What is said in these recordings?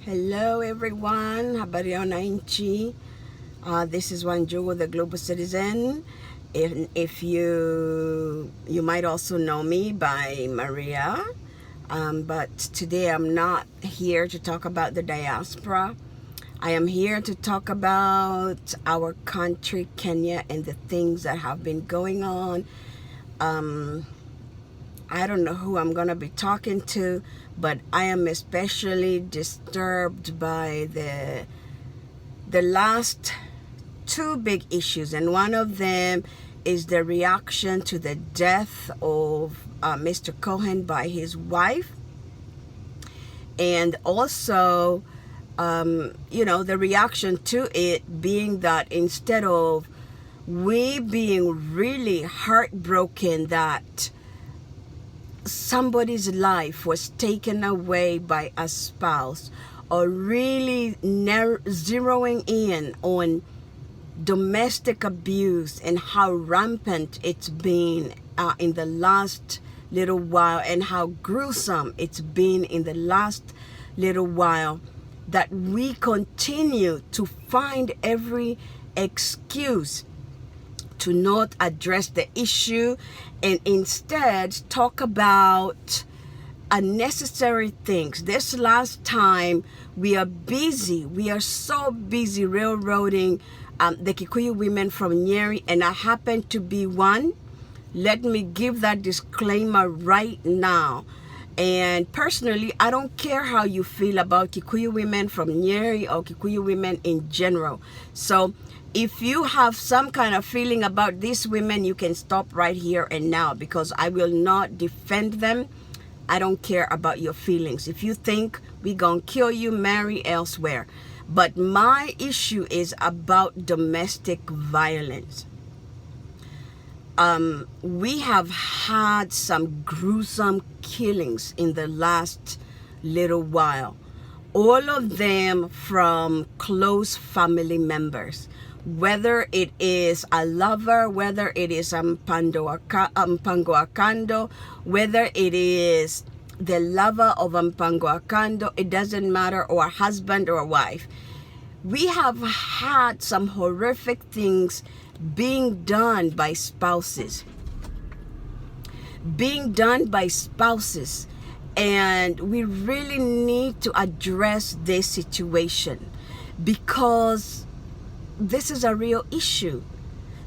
Hello everyone, habari ya wananchi. This is Wanjugu, the global citizen. If you might also know me by Maria, but today I'm not here to talk about the diaspora. I am here to talk about our country, Kenya, and the things that have been going on. I don't know who I'm going to be talking to, but I am especially disturbed by the last two big issues, and one of them is the reaction to the death of Mr. Cohen by his wife, and also the reaction to it being that instead of we being really heartbroken that somebody's life was taken away by a spouse, or really zeroing in on domestic abuse and how rampant it's been in the last little while, and how gruesome it's been in the last little while, that we continue to find every excuse to not address the issue and instead talk about unnecessary things. This last time we are so busy railroading the Kikuyu women from Nyeri, and I happen to be one. Let me give that disclaimer right now. And personally, I don't care how you feel about Kikuyu women from Nyeri or Kikuyu women in general. So if you have some kind of feeling about these women, you can stop right here and now, because I will not defend them. I don't care about your feelings. If you think we gonna kill you, marry elsewhere. But my issue is about domestic violence. We have had some gruesome killings in the last little while. All of them from close family members. Whether it is a lover, whether it is Mpango Akando, whether it is the lover of Mpango Akando, it doesn't matter, or a husband or a wife. We have had some horrific things being done by spouses. And we really need to address this situation, because this is a real issue.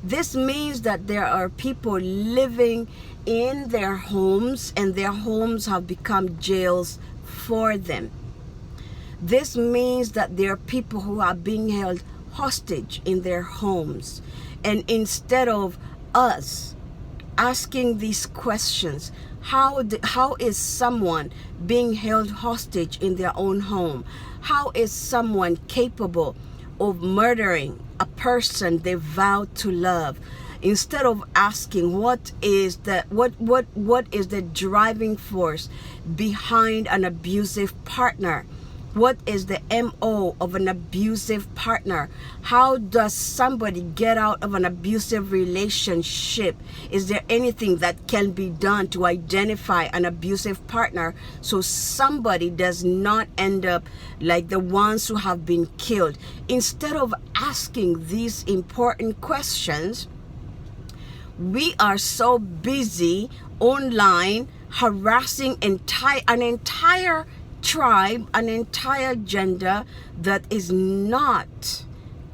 This means that there are people living in their homes, and their homes have become jails for them. This means that there are people who are being held hostage in their homes. And instead of us asking these questions, how is someone being held hostage in their own home? How is someone capable of murdering a person they vowed to love? Instead of asking what is the driving force behind an abusive partner? What is the MO of an abusive partner? How does somebody get out of an abusive relationship? Is there anything that can be done to identify an abusive partner so somebody does not end up like the ones who have been killed? Instead of asking these important questions, we are so busy online harassing an entire tribe, an entire gender that is not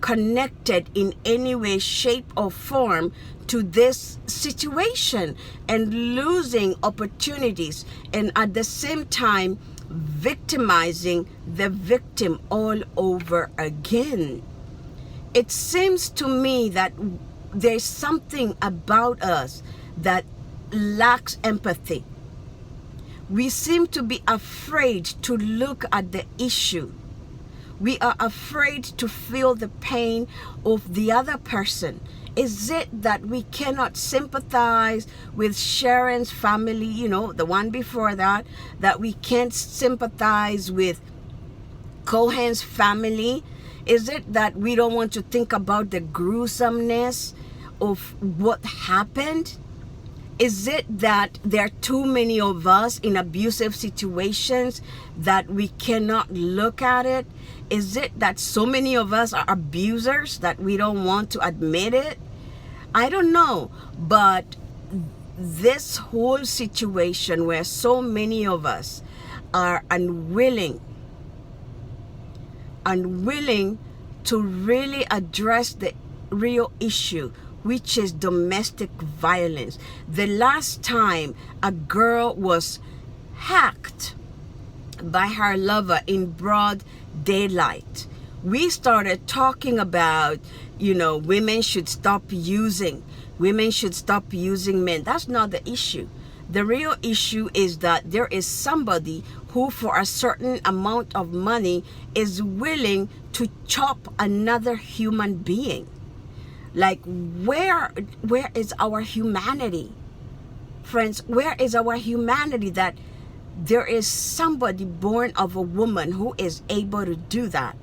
connected in any way, shape, or form to this situation, and losing opportunities, and at the same time victimizing the victim all over again. It seems to me that there's something about us that lacks empathy. We seem to be afraid to look at the issue. We are afraid to feel the pain of the other person. Is it that we cannot sympathize with Sharon's family, the one before that we can't sympathize with Cohen's family? Is it that we don't want to think about the gruesomeness of what happened? Is it that there are too many of us in abusive situations that we cannot look at it? Is it that so many of us are abusers that we don't want to admit it? I don't know, but this whole situation where so many of us are unwilling to really address the real issue, which is domestic violence. The last time a girl was hacked by her lover in broad daylight, we started talking about, women should stop using men. That's not the issue. The real issue is that there is somebody who, for a certain amount of money, is willing to chop another human being. Like, where is our humanity? Friends, where is our humanity that there is somebody born of a woman who is able to do that?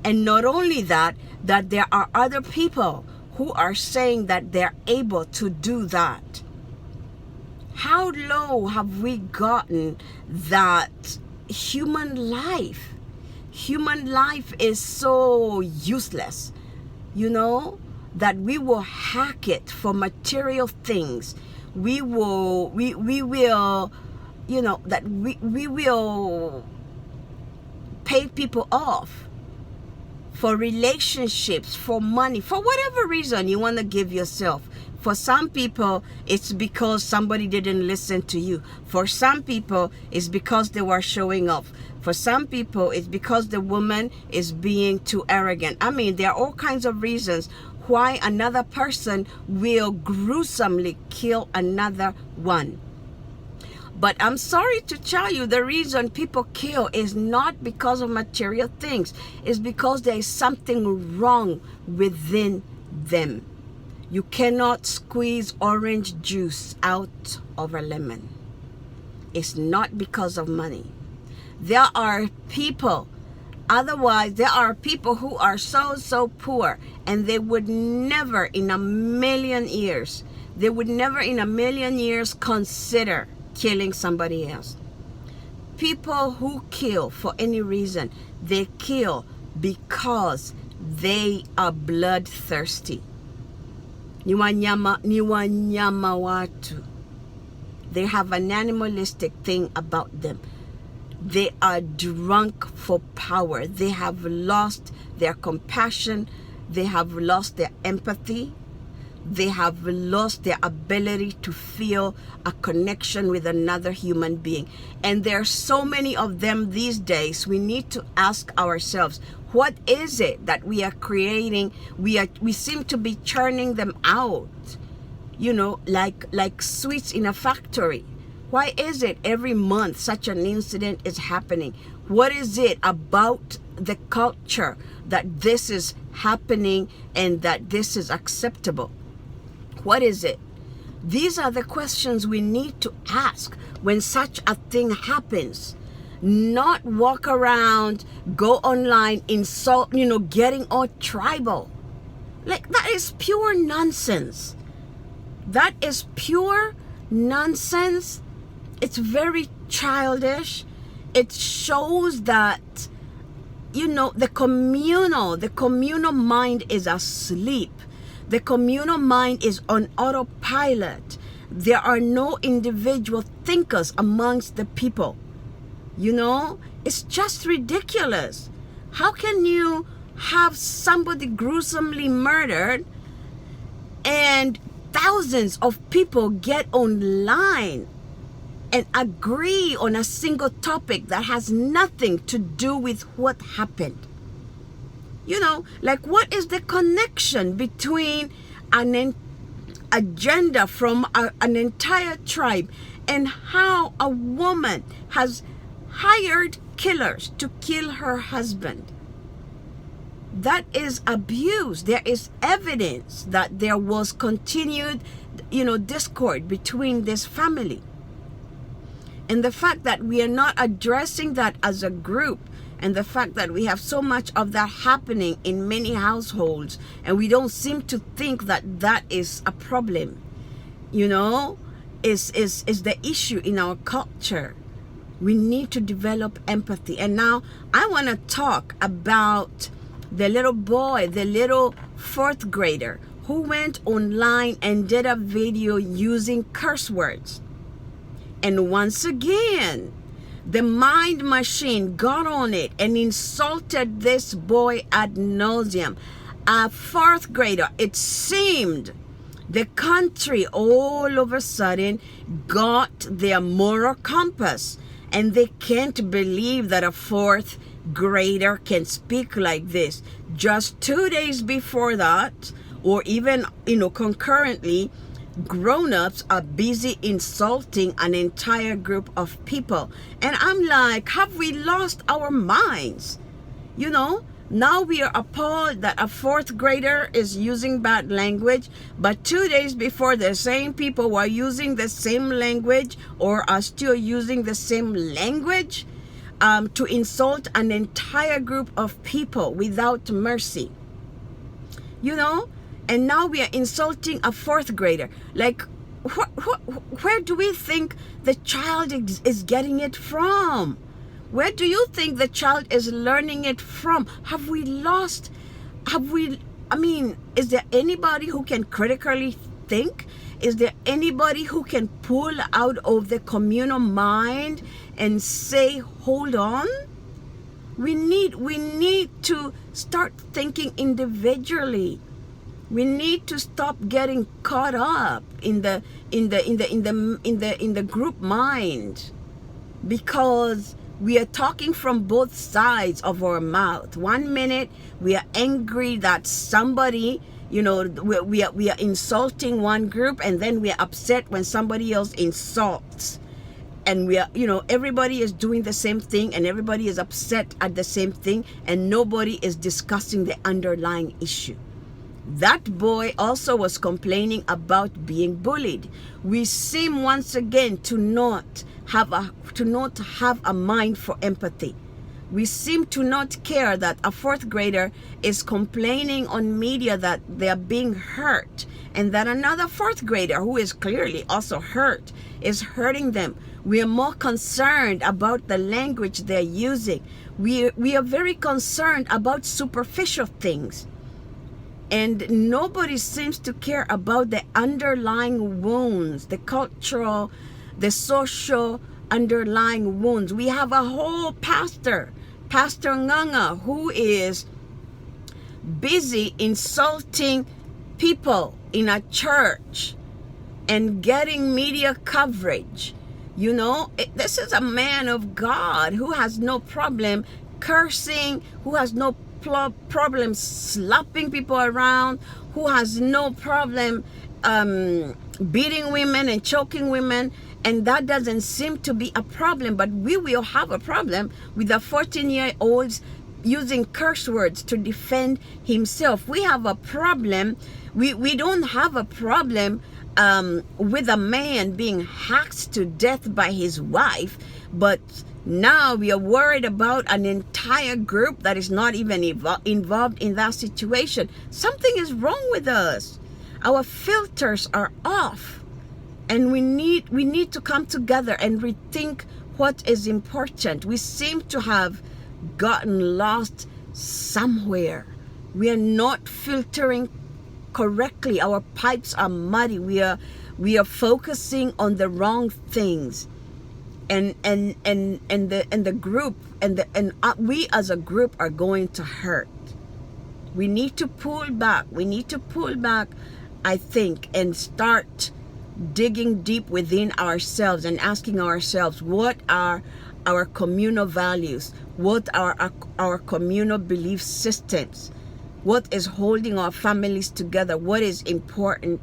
And not only that, that there are other people who are saying that they're able to do that. How low have we gotten that human life is so useless, that we will hack it for material things. We will pay people off for relationships, for money, for whatever reason you want to give yourself. For some people, it's because somebody didn't listen to you. For some people, it's because they were showing off. For some people, it's because the woman is being too arrogant. I mean, there are all kinds of reasons why another person will gruesomely kill another one. But I'm sorry to tell you, the reason people kill is not because of material things. It's because there is something wrong within them. You cannot squeeze orange juice out of a lemon. It's not because of money. There are people who are so poor, and they would never in a million years consider killing somebody else. People who kill for any reason, they kill because they are bloodthirsty. Ni wanyama watu. They have an animalistic thing about them. They are drunk for power. They have lost their compassion. They have lost their empathy. They have lost their ability to feel a connection with another human being. And there are so many of them these days. We need to ask ourselves, what is it that we are creating? We seem to be churning them out, like sweets in a factory. Why is it every month such an incident is happening? What is it about the culture that this is happening and that this is acceptable? What is it? These are the questions we need to ask when such a thing happens. Not walk around, go online, insult, getting all tribal. Like, that is pure nonsense. That is pure nonsense. It's very childish. It shows that, the communal mind is asleep. The communal mind is on autopilot. There are no individual thinkers amongst the people. It's just ridiculous. How can you have somebody gruesomely murdered and thousands of people get online and agree on a single topic that has nothing to do with what happened? What is the connection between an agenda from an entire tribe and how a woman has hired killers to kill her husband? That is abuse. There is evidence that there was continued, discord between this family. And the fact that we are not addressing that as a group, and the fact that we have so much of that happening in many households, and we don't seem to think that that is a problem. is the issue in our culture. We need to develop empathy. And now I want to talk about the little boy, the little fourth grader who went online and did a video using curse words. And once again, the mind machine got on it and insulted this boy ad nauseum. A fourth grader, it seemed the country all of a sudden got their moral compass, and they can't believe that a fourth grader can speak like this. Just 2 days before that, or even concurrently, grown-ups are busy insulting an entire group of people. And I'm like, have we lost our minds? Now we are appalled that a fourth grader is using bad language, but 2 days before, the same people were using the same language or are still using the same language to insult an entire group of people without mercy. And now we are insulting a fourth grader. Like, where do we think the child is getting it from? Where do you think the child is learning it from? Is there anybody who can critically think? Is there anybody who can pull out of the communal mind and say, hold on? We need to start thinking individually. We need to stop getting caught up in the group mind, because we are talking from both sides of our mouth. 1 minute we are angry that somebody, we are insulting one group, and then we are upset when somebody else insults. And we are, everybody is doing the same thing, and everybody is upset at the same thing, and nobody is discussing the underlying issue. That boy also was complaining about being bullied. We seem once again to not have a mind for empathy. We seem to not care that a fourth grader is complaining on media that they are being hurt, and that another fourth grader who is clearly also hurt is hurting them. We are more concerned about the language they're using. We are very concerned about superficial things. And nobody seems to care about the underlying wounds, the cultural, the social underlying wounds. We have a whole Pastor Nganga, who is busy insulting people in a church and getting media coverage. This is a man of God who has no problem cursing, who has no problem slapping people around, who has no problem beating women and choking women, and that doesn't seem to be a problem. But we will have a problem with the 14-year-olds using curse words to defend himself. We have a problem. We don't have a problem with a man being hacked to death by his wife, but now we are worried about an entire group that is not even involved in that situation. Something is wrong with us. Our filters are off, and we need to come together and rethink what is important. We seem to have gotten lost somewhere. We are not filtering correctly. Our pipes are muddy. We are focusing on the wrong things. And the group and we as a group are going to hurt. We need to pull back. I think, and start digging deep within ourselves and asking ourselves, what are our communal values? What are our communal belief systems? What is holding our families together? What is important,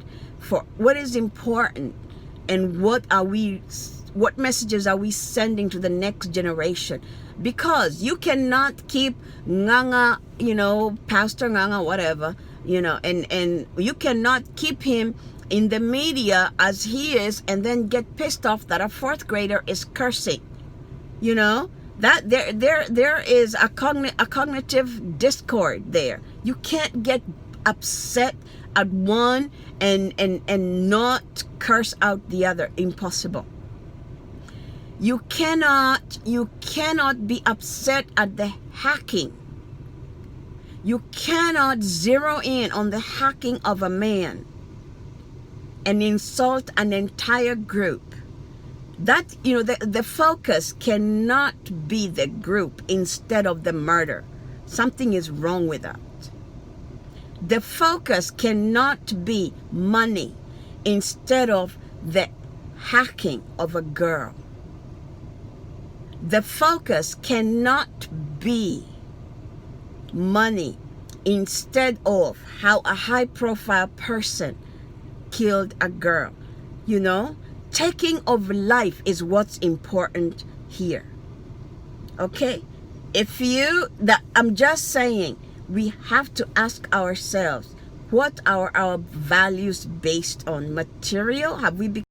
and what messages are we sending to the next generation? Because you cannot keep Nganga, Pastor Nganga, whatever, and you cannot keep him in the media as he is and then get pissed off that a fourth grader is cursing. That there is a cognitive discord there. You can't get upset at one and not curse out the other. Impossible. You cannot be upset at the hacking. You cannot zero in on the hacking of a man and insult an entire group. That, the focus cannot be the group instead of the murder. Something is wrong with that. The focus cannot be money instead of the hacking of a girl. The focus cannot be money instead of how a high-profile person killed a girl. Taking of life is what's important here. Okay? I'm just saying, we have to ask ourselves, what are our values based on? Material? Have we become